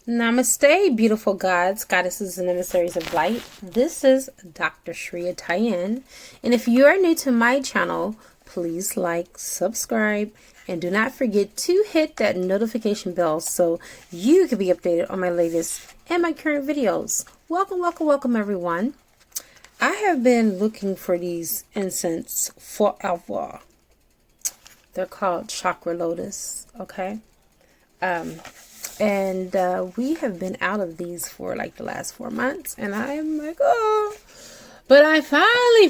Namaste, beautiful gods, goddesses, and emissaries of light. This is Dr. Shreya Tyen. And if you are new to my channel, please like, subscribe, and do not forget to hit that notification bell so you can be updated on my latest and my current videos. Welcome, welcome, welcome, everyone. I have been looking for these incense forever. They're called chakra lotus, okay? And we have been out of these for like the last 4 months. And I'm like, oh. But I finally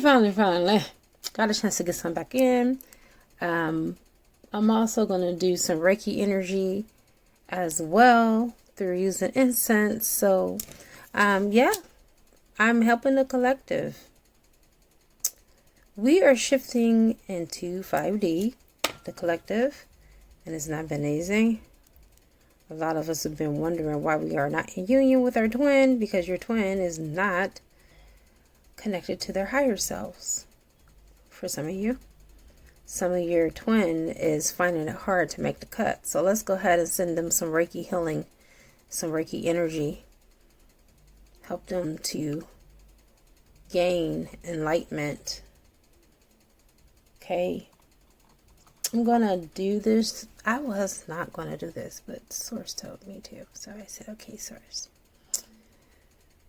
got a chance to get some back in. I'm also going to do some Reiki energy as well through using incense. So, yeah, I'm helping the collective. We are shifting into 5D, the collective. And it's not been easy. A lot of us have been wondering why we are not in union with our twin, because your twin is not connected to their higher selves. For some of you, some of your twin is finding it hard to make the cut. So let's go ahead and send them some Reiki healing, some Reiki energy. Help them to gain enlightenment. Okay. I'm going to do this. I was not going to do this, but Source told me to. So I said, okay, Source.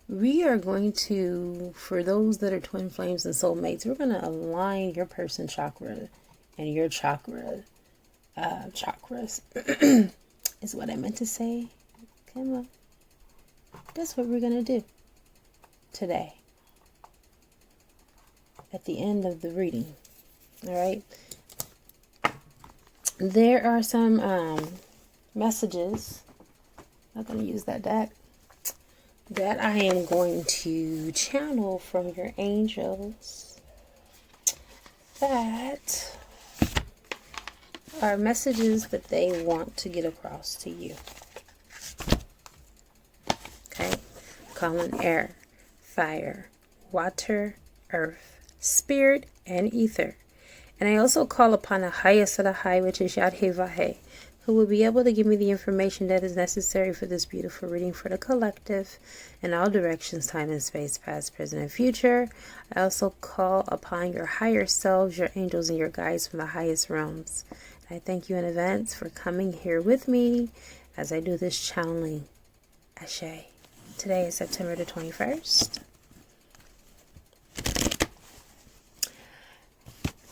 We are going to, for those that are twin flames and soulmates, we're going to align your person chakra and your chakras. Is what I meant to say. Come on. That's what we're going to do today. At the end of the reading. All right. There are some messages, I'm not going to use that deck, that I am going to channel from your angels that are messages that they want to get across to you. Okay? Calling air, fire, water, earth, spirit, and ether. And I also call upon the highest of the high, which is Yadhevahe, who will be able to give me the information that is necessary for this beautiful reading for the collective in all directions, time and space, past, present, and future. I also call upon your higher selves, your angels, and your guides from the highest realms. I thank you in advance for coming here with me as I do this channeling. Ashe. Today is September the 21st.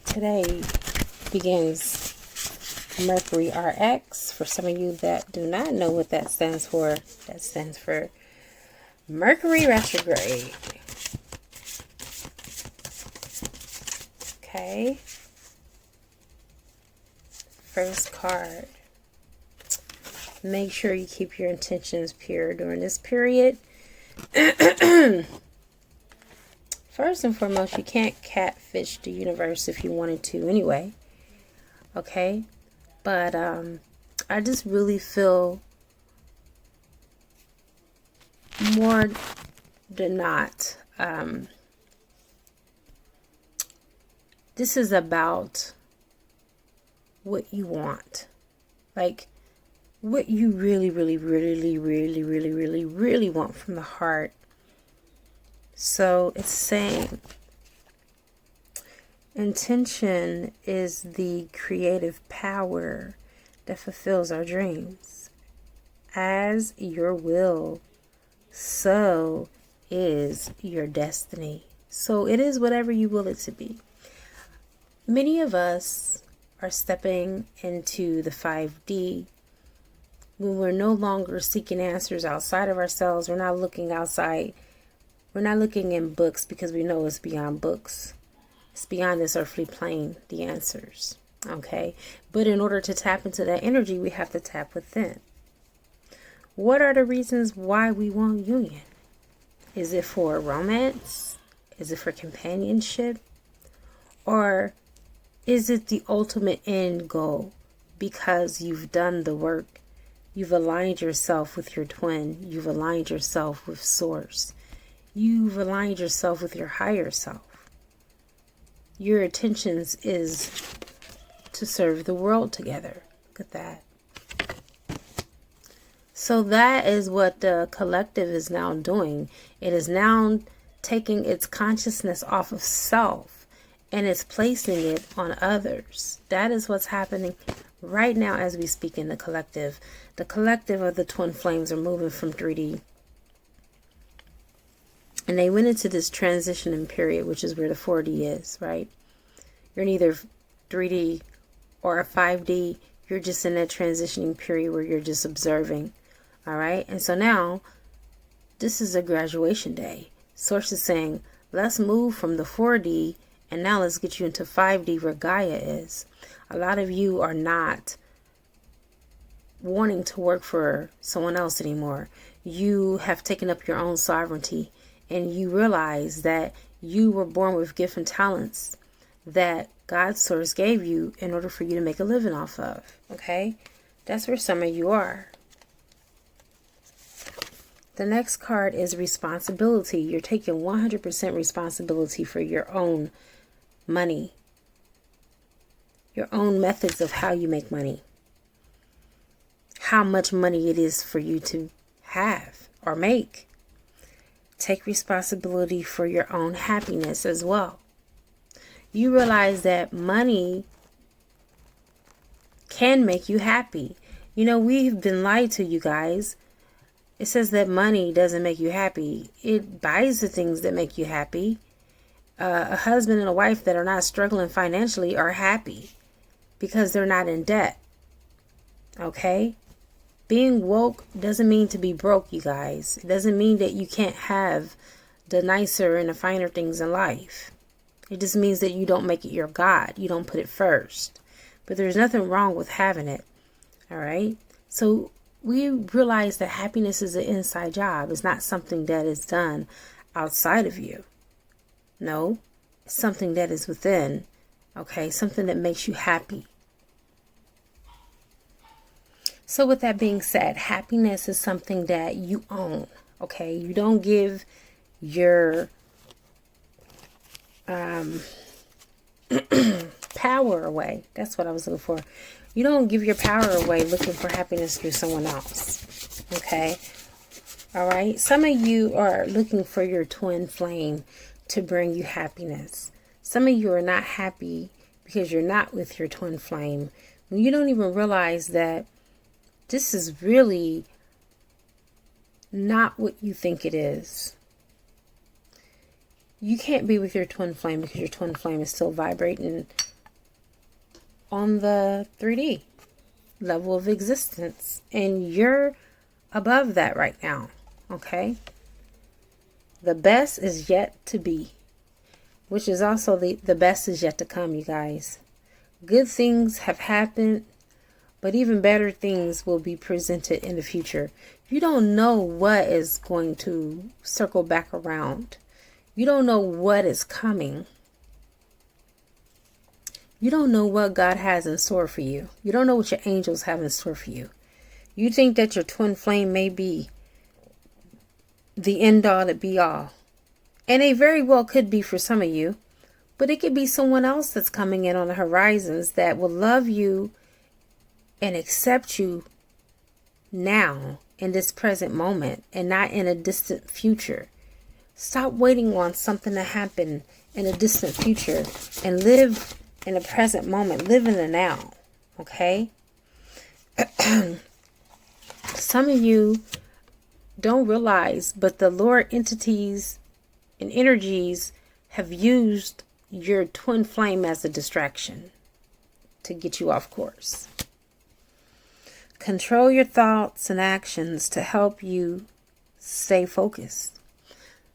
Today begins Mercury RX. For some of you that do not know what that stands for Mercury retrograde. Okay. First card. Make sure you keep your intentions pure during this period. First and foremost, you can't catfish the universe if you wanted to anyway. Okay? But I just really feel more than not, this is about what you want. Like, what you really want from the heart. So it's saying intention is the creative power that fulfills our dreams. As your will, so is your destiny. So it is whatever you will it to be. Many of us are stepping into the 5D when we're no longer seeking answers outside of ourselves. We're not looking outside. We're not looking in books because we know it's beyond books. It's beyond this earthly plane, the answers. Okay? But in order to tap into that energy, we have to tap within. What are the reasons why we want union? Is it for romance? Is it for companionship? Or is it the ultimate end goal because you've done the work? You've aligned yourself with your twin. You've aligned yourself with Source. You've aligned yourself with your higher self. Your intentions is to serve the world together. Look at that. So that is what the collective is now doing. It is now taking its consciousness off of self and it's placing it on others. That is what's happening right now as we speak in the collective. The collective of the twin flames are moving from 3D. And they went into this transitioning period, which is where the 4D is, right? You're in either 3D or a 5D. You're just in that transitioning period where you're just observing. All right. And so now this is a graduation day. Source is saying, let's move from the 4D and now let's get you into 5D where Gaia is. A lot of you are not wanting to work for someone else anymore. You have taken up your own sovereignty and you realize that you were born with gifts and talents that God's source gave you in order for you to make a living off of. Okay. That's where some of you are. The next card is responsibility. You're taking 100% responsibility for your own money, your own methods of how you make money, how much money it is for you to have or make. Take responsibility for your own happiness as well. You realize that money can make you happy. You know, we've been lied to, you guys. It says that money doesn't make you happy. It buys the things that make you happy. A husband and a wife that are not struggling financially are happy because they're not in debt. Okay? Being woke doesn't mean to be broke, you guys. It doesn't mean that you can't have the nicer and the finer things in life. It just means that you don't make it your God. You don't put it first. But there's nothing wrong with having it. All right? So we realize that happiness is an inside job. It's not something that is done outside of you. No, it's something that is within. Okay, something that makes you happy. So with that being said, happiness is something that you own. Okay, you don't give your power away. That's what I was looking for. You don't give your power away looking for happiness through someone else. Okay. All right. Some of you are looking for your twin flame to bring you happiness. Some of you are not happy because you're not with your twin flame. You don't even realize that this is really not what you think it is. You can't be with your twin flame because your twin flame is still vibrating on the 3D level of existence. And you're above that right now. Okay? The best is yet to be. Which is also the best is yet to come, you guys. Good things have happened. But even better things will be presented in the future. You don't know what is going to circle back around. You don't know what is coming. You don't know what God has in store for you. You don't know what your angels have in store for you. You think that your twin flame may be the end all that be all. And it very well could be for some of you. But it could be someone else that's coming in on the horizons that will love you and accept you now in this present moment and not in a distant future. Stop waiting on something to happen in a distant future and live in the present moment. Live in the now. Okay? Some of you don't realize, but the lower entities and energies have used your twin flame as a distraction to get you off course. Control your thoughts and actions to help you stay focused.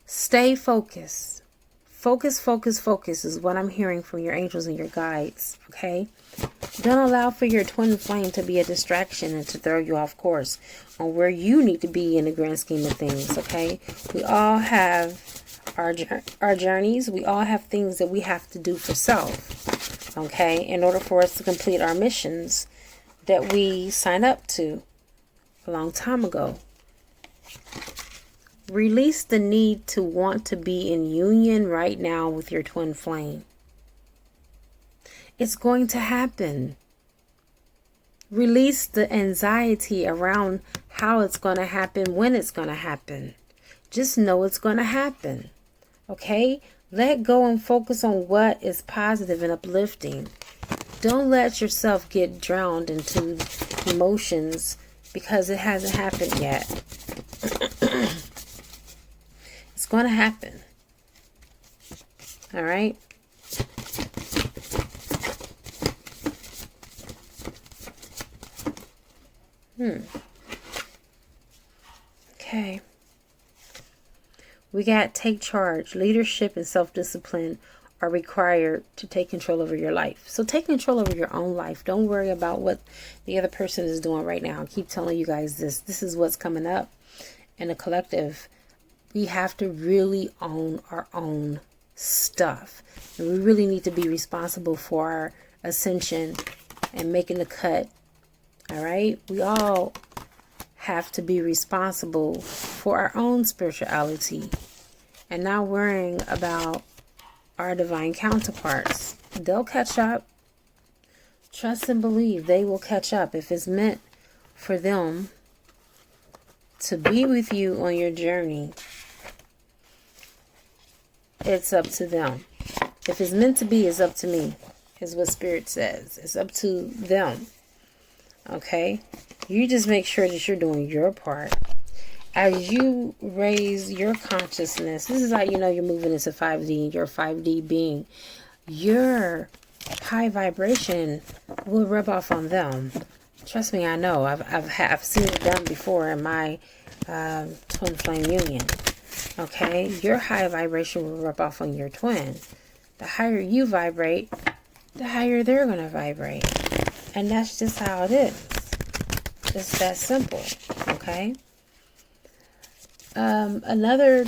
Stay focused. Focus, focus, focus is what I'm hearing from your angels and your guides. Okay? Don't allow for your twin flame to be a distraction and to throw you off course on where you need to be in the grand scheme of things. Okay? We all have our journeys. We all have things that we have to do for self. Okay? In order for us to complete our missions that we signed up to a long time ago. Release the need to want to be in union right now with your twin flame. It's going to happen. Release the anxiety around how it's going to happen, when it's going to happen. Just know it's going to happen. Okay? Let go and focus on what is positive and uplifting. Don't let yourself get drowned into emotions because it hasn't happened yet. It's going to happen. All right? Okay. We got take charge. Leadership and self-discipline are required to take control over your life. So take control over your own life. Don't worry about what the other person is doing right now. I keep telling you guys this. This is what's coming up in the collective. We have to really own our own stuff. And we really need to be responsible for our ascension and making the cut. All right? We all have to be responsible for our own spirituality and not worrying about our divine counterparts. They'll catch up. Trust and believe they will catch up. If it's meant for them to be with you on your journey, it's up to them. If it's meant to be, it's up to me, is what Spirit says. It's up to them. Okay? You just make sure that you're doing your part. As you raise your consciousness, this is how you know you're moving into 5D, your 5D being. Your high vibration will rub off on them. Trust me, I know. I've seen it done before in my twin flame union. Okay? Your high vibration will rub off on your twin. The higher you vibrate, the higher they're going to vibrate. And that's just how it is. It's that simple. Okay? Another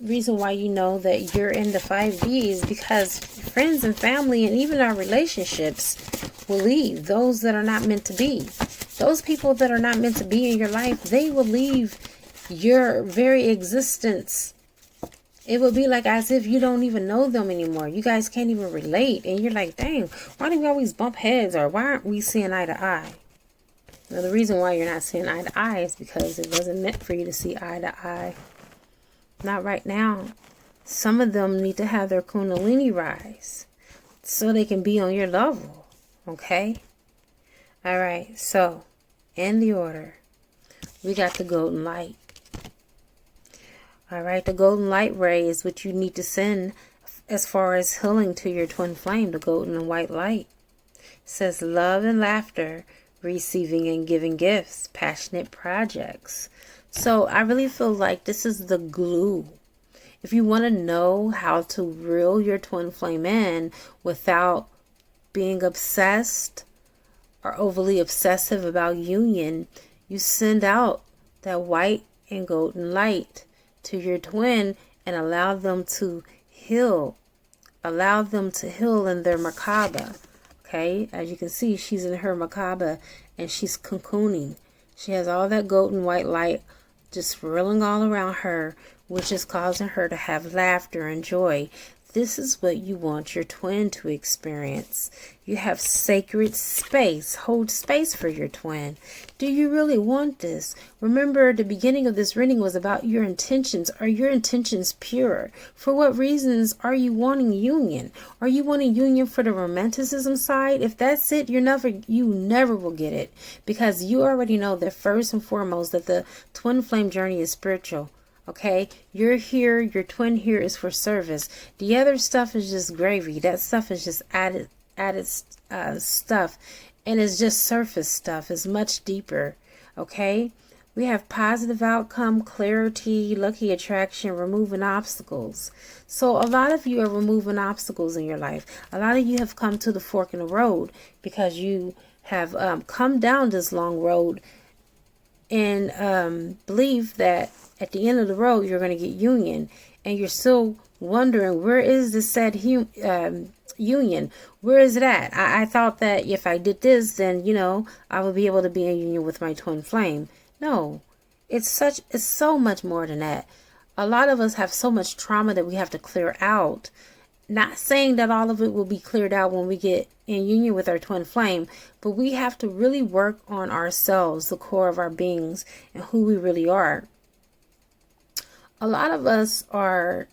reason why you know that you're in the 5D is because friends and family and even our relationships will leave. Those that are not meant to be. Those people that are not meant to be in your life, they will leave your very existence. It will be like as if you don't even know them anymore. You guys can't even relate. And you're like, dang, why do we always bump heads? Or why aren't we seeing eye to eye? Now, the reason why you're not seeing eye to eye is because it wasn't meant for you to see eye to eye. Not right now. Some of them need to have their Kundalini rise so they can be on your level. Okay? All right. So, in the order, we got the golden light. All right. The golden light ray is what you need to send as far as healing to your twin flame, the golden and white light. It says love and laughter, receiving and giving gifts, passionate projects. So I really feel like this is the glue. If you want to know how to reel your twin flame in without being obsessed or overly obsessive about union, you send out that white and golden light to your twin and allow them to heal. Allow them to heal in their Merkaba. Okay, as you can see, she's in her Merkaba and she's cocooning. She has all that golden white light just swirling all around her, which is causing her to have laughter and joy. This is what you want your twin to experience. You have sacred space. Hold space for your twin. Do you really want this? Remember, the beginning of this reading was about your intentions. Are your intentions pure? For what reasons are you wanting union? Are you wanting union for the romanticism side? If that's it, you never will get it. Because you already know that first and foremost that the twin flame journey is spiritual. Okay, you're here, your twin here is for service. The other stuff is just gravy. That stuff is just added stuff, and it's just surface stuff. It's much deeper. Okay, we have positive outcome, clarity, lucky attraction, removing obstacles. So a lot of you are removing obstacles in your life. A lot of you have come to the fork in the road because you have come down this long road and believe that at the end of the road, you're going to get union. And you're still wondering, where is this said union? Where is it at? I thought that if I did this, then, I would be able to be in union with my twin flame. No, it's so much more than that. A lot of us have so much trauma that we have to clear out. Not saying that all of it will be cleared out when we get in union with our twin flame, but we have to really work on ourselves, the core of our beings, and who we really are. A lot of us are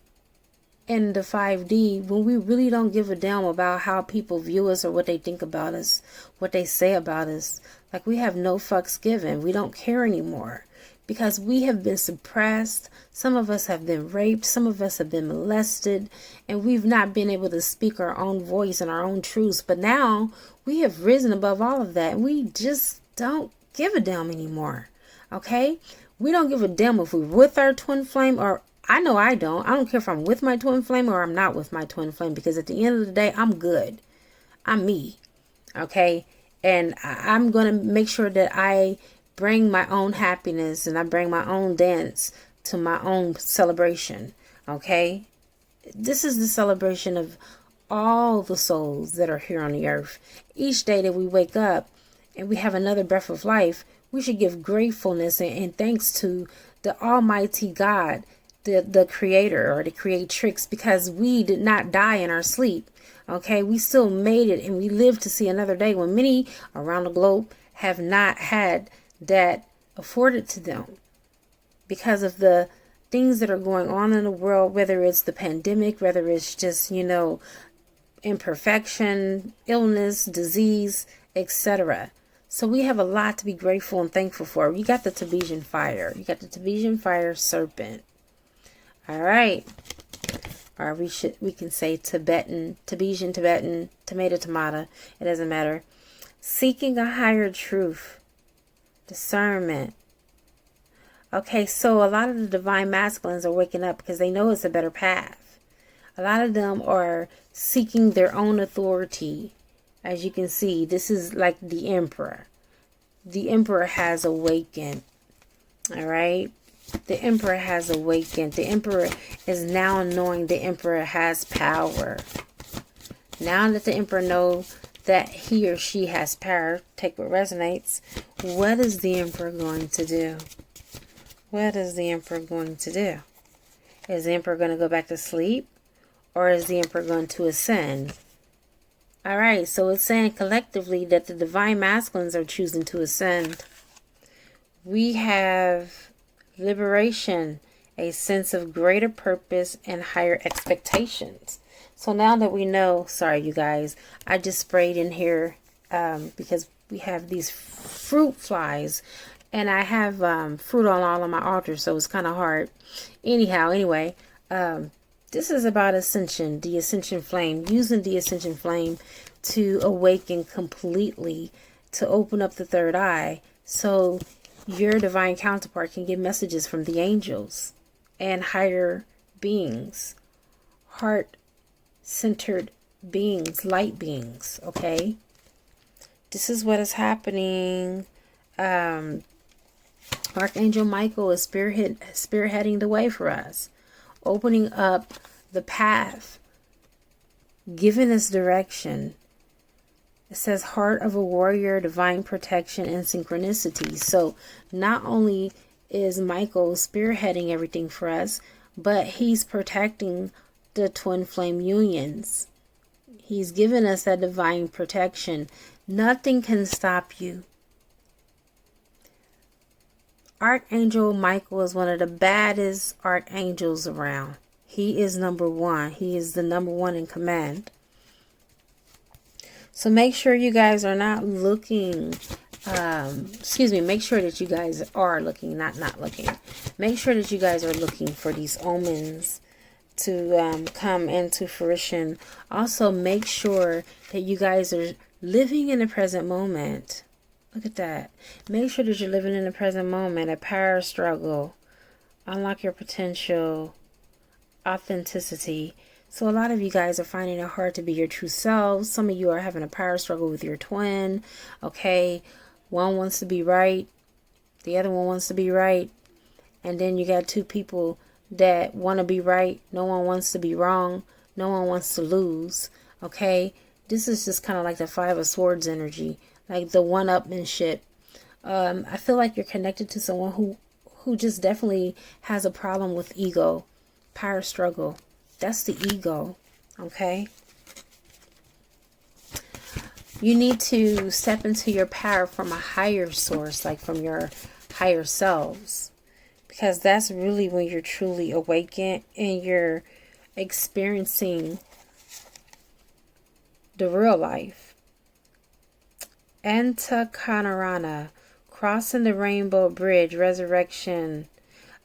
in the 5D when we really don't give a damn about how people view us or what they think about us, what they say about us. Like, we have no fucks given. We don't care anymore because we have been suppressed. Some of us have been raped. Some of us have been molested, and we've not been able to speak our own voice and our own truths. But now we have risen above all of that, and we just don't give a damn anymore. Okay? We don't give a damn if we're with our twin flame, or I know I don't. I don't care if I'm with my twin flame or I'm not with my twin flame, because at the end of the day, I'm good. I'm me. Okay? And I'm going to make sure that I bring my own happiness and I bring my own dance to my own celebration. Okay? This is the celebration of all the souls that are here on the earth. Each day that we wake up and we have another breath of life, we should give gratefulness and thanks to the Almighty God, the creator or the creatrix, because we did not die in our sleep. Okay, we still made it and we lived to see another day when many around the globe have not had that afforded to them because of the things that are going on in the world, whether it's the pandemic, whether it's just, imperfection, illness, disease, etc. So we have a lot to be grateful and thankful for. You got the Tibetan fire. You got the Tibetan fire serpent. All right. Or we can say Tibetan, tomato. It doesn't matter. Seeking a higher truth. Discernment. Okay, so a lot of the divine masculines are waking up because they know it's a better path. A lot of them are seeking their own authority. As you can see, this is like the emperor. The emperor has awakened. All right. The emperor has awakened. The emperor is now knowing the emperor has power. Now that the emperor knows that he or she has power, take what resonates. What is the emperor going to do? What is the emperor going to do? Is the emperor going to go back to sleep? Or is the emperor going to ascend? All right, so it's saying collectively that the divine masculines are choosing to ascend. We have liberation, a sense of greater purpose and higher expectations. So now that we know, sorry you guys, I just sprayed in here because we have these fruit flies and I have fruit on all of my altars, so it's kind of hard. Anyway, this is about ascension, the ascension flame, using the ascension flame to awaken completely, to open up the third eye, so your divine counterpart can get messages from the angels and higher beings, heart-centered beings, light beings, okay? This is what is happening. Archangel Michael is spearheading the way for us, opening up the path, giving us direction. It says heart of a warrior, divine protection, and synchronicity. So not only is Michael spearheading everything for us, but he's protecting the twin flame unions. He's given us that divine protection. Nothing can stop you. Archangel Michael is one of the baddest archangels around. He is number one. He is the number one in command. So make sure you guys are not looking, make sure that you guys are looking, not looking. Make sure that you guys are looking for these omens to come into fruition. Also, make sure that you guys are living in the present moment. Look at that. Make sure that you're living in the present moment, a power struggle, unlock your potential, authenticity. So a lot of you guys are finding it hard to be your true selves. Some of you are having a power struggle with your twin. Okay. One wants to be right. The other one wants to be right. And then you got two people that want to be right. No one wants to be wrong. No one wants to lose. Okay. This is just kind of like the Five of Swords energy. Like the one-upmanship. I feel like you're connected to someone who just definitely has a problem with ego. Power struggle. That's the ego. Okay? You need to step into your power from a higher source, like from your higher selves. Because that's really when you're truly awakened and you're experiencing the real life. Antakanarana, crossing the rainbow bridge, resurrection.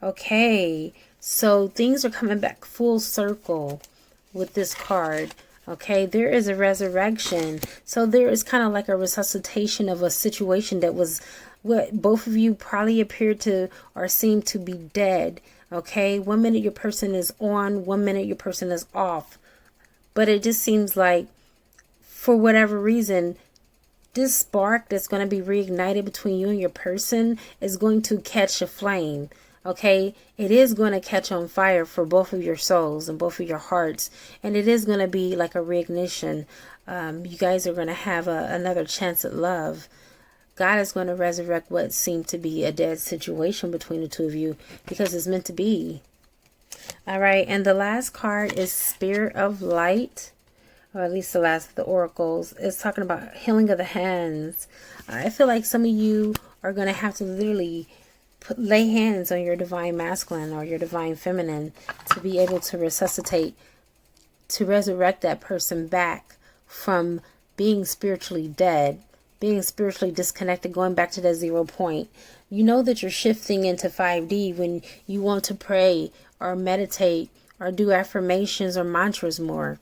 Okay, so things are coming back full circle with this card. Okay, there is a resurrection. So there is kind of like a resuscitation of a situation that was what both of you probably appeared to or seem to be dead. Okay, 1 minute your person is on, 1 minute your person is off. But it just seems like for whatever reason, this spark that's going to be reignited between you and your person is going to catch a flame. Okay, it is going to catch on fire for both of your souls and both of your hearts, and it is going to be like a reignition. You guys are going to have another chance at love. God is going to resurrect what seemed to be a dead situation between the two of you because it's meant to be. All right, and the last card is Spirit of Light, or at least the last of the oracles. It's talking about healing of the hands. I feel like some of you are going to have to literally lay hands on your divine masculine or your divine feminine to be able to resuscitate, to resurrect that person back from being spiritually dead, being spiritually disconnected, going back to that 0 point. You know that you're shifting into 5D when you want to pray or meditate or do affirmations or mantras more.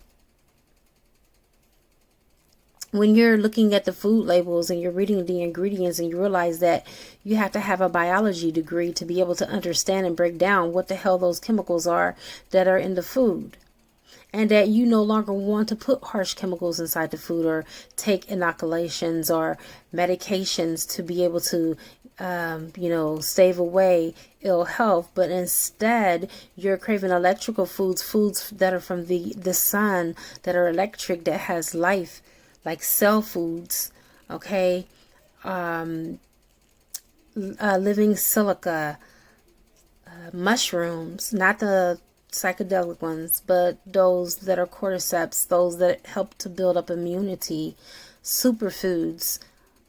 When you're looking at the food labels and you're reading the ingredients and you realize that you have to have a biology degree to be able to understand and break down what the hell those chemicals are that are in the food. And that you no longer want to put harsh chemicals inside the food or take inoculations or medications to be able to, stave away ill health. But instead, you're craving electrical foods that are from the sun, that are electric, that has life, like cell foods, okay? Living silica, mushrooms, not the psychedelic ones, but those that are cordyceps, those that help to build up immunity, superfoods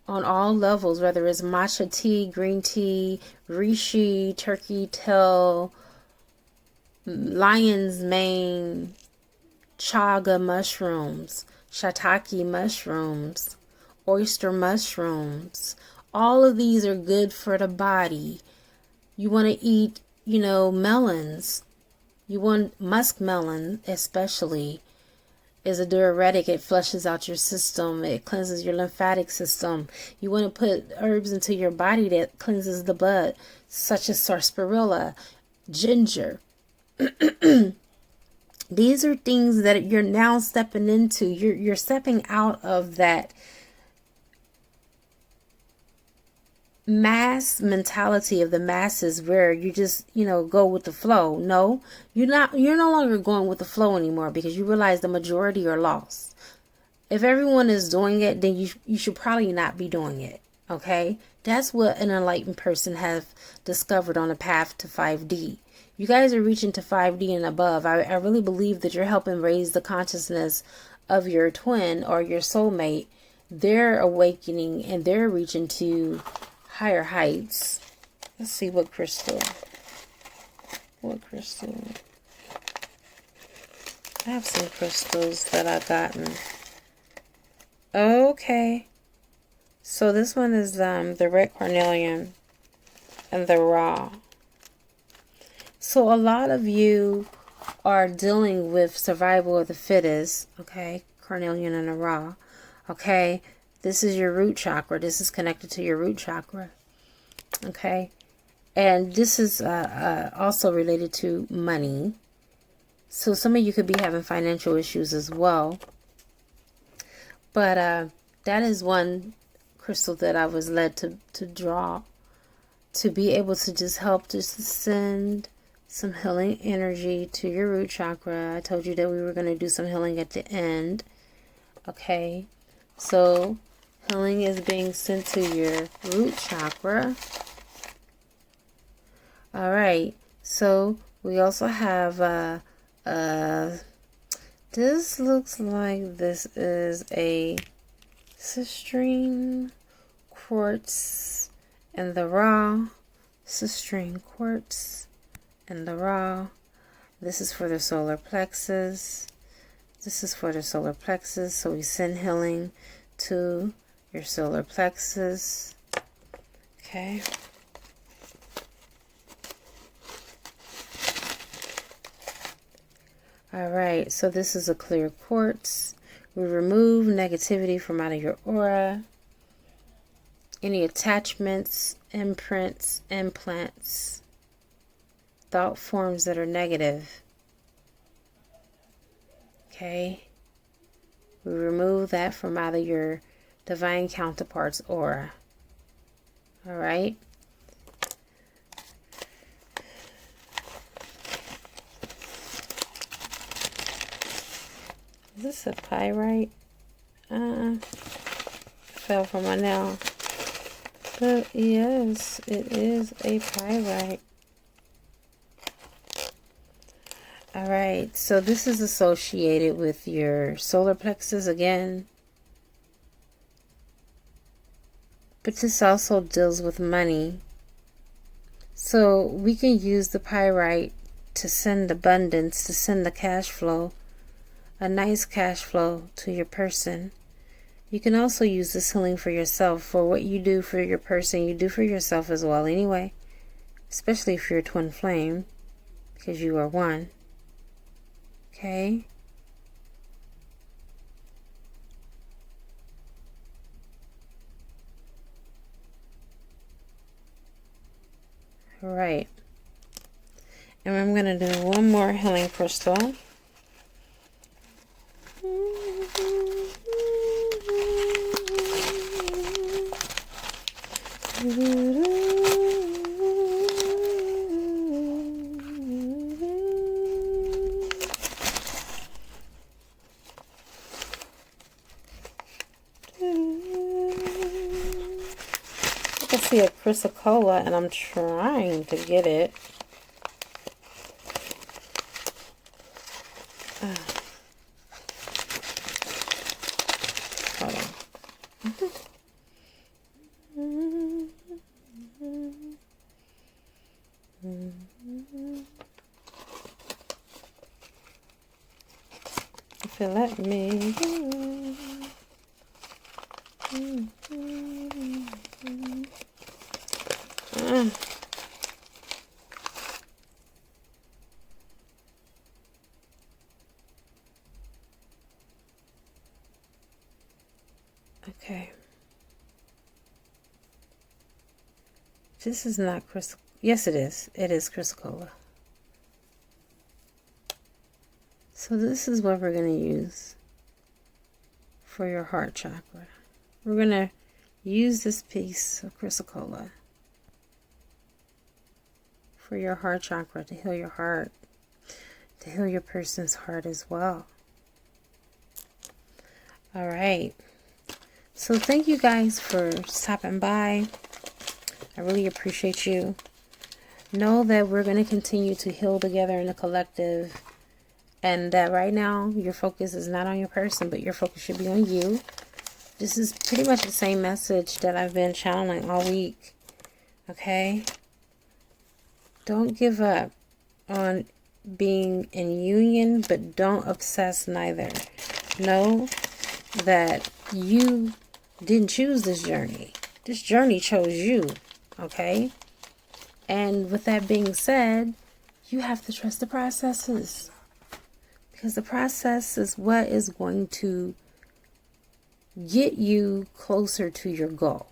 on all levels, whether it's matcha tea, green tea, reishi, turkey tail, lion's mane, chaga mushrooms, shiitake mushrooms, oyster mushrooms. All of these are good for the body. You want to eat, melons. You want muskmelon especially is a diuretic. It flushes out your system. It cleanses your lymphatic system. You want to put herbs into your body that cleanses the blood, such as sarsaparilla, ginger. These are things that you're now stepping into. You're stepping out of that mass mentality of the masses where you just, go with the flow. No, you're no longer going with the flow anymore because you realize the majority are lost. If everyone is doing it, then you should probably not be doing it. Okay? That's what an enlightened person have discovered on the path to 5D. You guys are reaching to 5D and above. I really believe that you're helping raise the consciousness of your twin or your soulmate. They're awakening and they're reaching to higher heights. Let's see what crystal. I have some crystals that I've gotten. Okay. So this one is the red carnelian and the raw. So a lot of you are dealing with survival of the fittest, okay? Carnelian and a raw, okay? This is your root chakra. This is connected to your root chakra, okay? And this is also related to money. So some of you could be having financial issues as well. But that is one crystal that I was led to draw to be able to just help just send some healing energy to your root chakra. I told you that we were going to do some healing at the end. Okay, so healing is being sent to your root chakra. All right, so we also have this This looks like this is a citrine quartz in the raw. Citrine quartz in the raw. This is for the solar plexus. This is for the solar plexus. So we send healing to your solar plexus. Okay. All right, so this is a clear quartz. We remove negativity from out of your aura. Any attachments, imprints, implants, thought forms that are negative. Okay. We remove that from out of your divine counterpart's aura. All right. Is this a pyrite? Fell from my nail. But yes, it is a pyrite. Alright, so this is associated with your solar plexus again. But this also deals with money. So we can use the pyrite to send abundance, to send the cash flow, a nice cash flow to your person. You can also use this healing for yourself. For what you do for your person, you do for yourself as well anyway. Especially if you're a twin flame, because you are one. Okay? All right. And I'm going to do one more healing crystal. I can see a chrysocolla and I'm trying to get it. Hold on. If you let me. Okay. This is not crystal. Yes, it is. It is chrysocolla. So this is what we're going to use for your heart chakra. We're going to use this piece of chrysocolla for your heart chakra to heal your heart, to heal your person's heart as well. All right. So thank you guys for stopping by. I really appreciate you. Know that we're going to continue to heal together in the collective. And that right now, your focus is not on your person, but your focus should be on you. This is pretty much the same message that I've been channeling all week. Okay? Don't give up on being in union, but don't obsess neither. Know that you didn't choose this journey. This journey chose you. Okay? And with that being said, you have to trust the processes. Because the process is what is going to get you closer to your goal.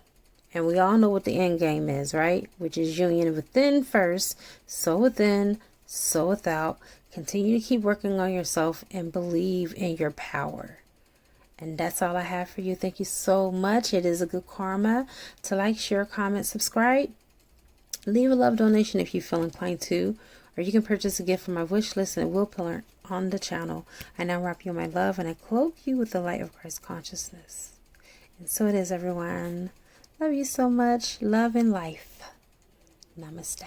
And we all know what the end game is, right? Which is union within first, so within, so without. Continue to keep working on yourself and believe in your power. And that's all I have for you. Thank you so much. It is a good karma to like, share, comment, subscribe. Leave a love donation if you feel inclined to. Or you can purchase a gift from my wish list and it will appear on the channel. I now wrap you in my love and I cloak you with the light of Christ consciousness. And so it is, everyone. Love you so much. Love and life. Namaste.